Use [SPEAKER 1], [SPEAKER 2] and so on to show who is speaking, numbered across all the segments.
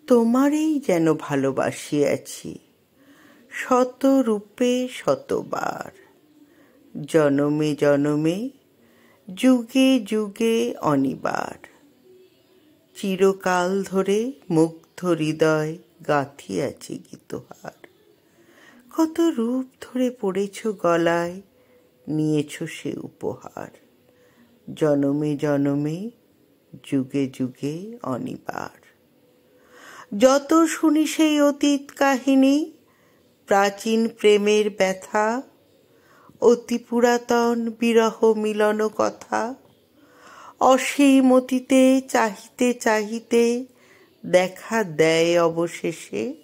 [SPEAKER 1] তোমারই যেন ভালোবাসিয়াছি শত রূপে শতবার, জনমে জনমে যুগে যুগে অনিবার। চিরকাল ধরে মুগ্ধ হৃদয় গাঁথিয়াছি গীতহার। কত রূপ ধরে পড়েছ গলায়, নিয়েছ সে উপহার। জনমে জনমে যুগে যুগে অনিবার। যত শুনি সেই অতীত কাহিনী, প্রাচীন প্রেমের ব্যথা, অতি পুরাতন বিরহ মিলন কথা, অসীম অতীতে চাহিতে চাহিতে দেখা দেয় অবশেষে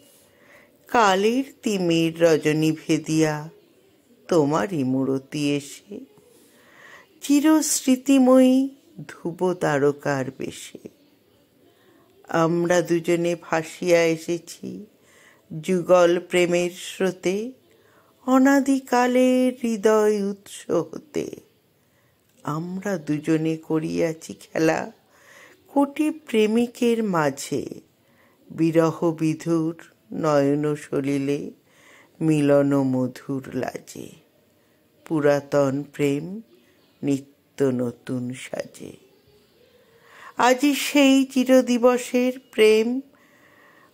[SPEAKER 1] কালের তিমির রজনী ভেদিয়া তোমারই মূরতি এসে। চিরস্মৃতিময়ী ধ্রুব তারকার বেশে আমরা দুজনে ভাসিয়া এসেছি যুগল প্রেমের স্রোতে, অনাদিকালের হৃদয় উৎস হতে। আমরা দুজনে করিয়াছি খেলা কোটি প্রেমিকের মাঝে, বিরহ বিধুর নয়ন সলিলে মিলন মধুর লাজে। পুরাতন প্রেম নিত্য নতুন সাজে। আজি সেই চিরদিবসের প্রেম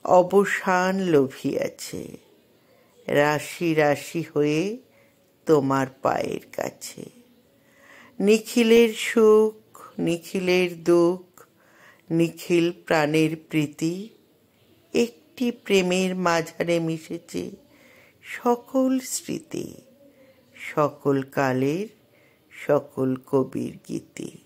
[SPEAKER 1] অবসান লোভিয়াছে, রাশি রাশি হয়ে তোমার পায়ের কাছে। নিখিলের সুখ নিখিলের দুঃখ নিখিল প্রাণের প্রীতি, একটি প্রেমের মাঝারে মিশেছে সকল স্মৃতি, সকল কালের সকল কবির গীতি।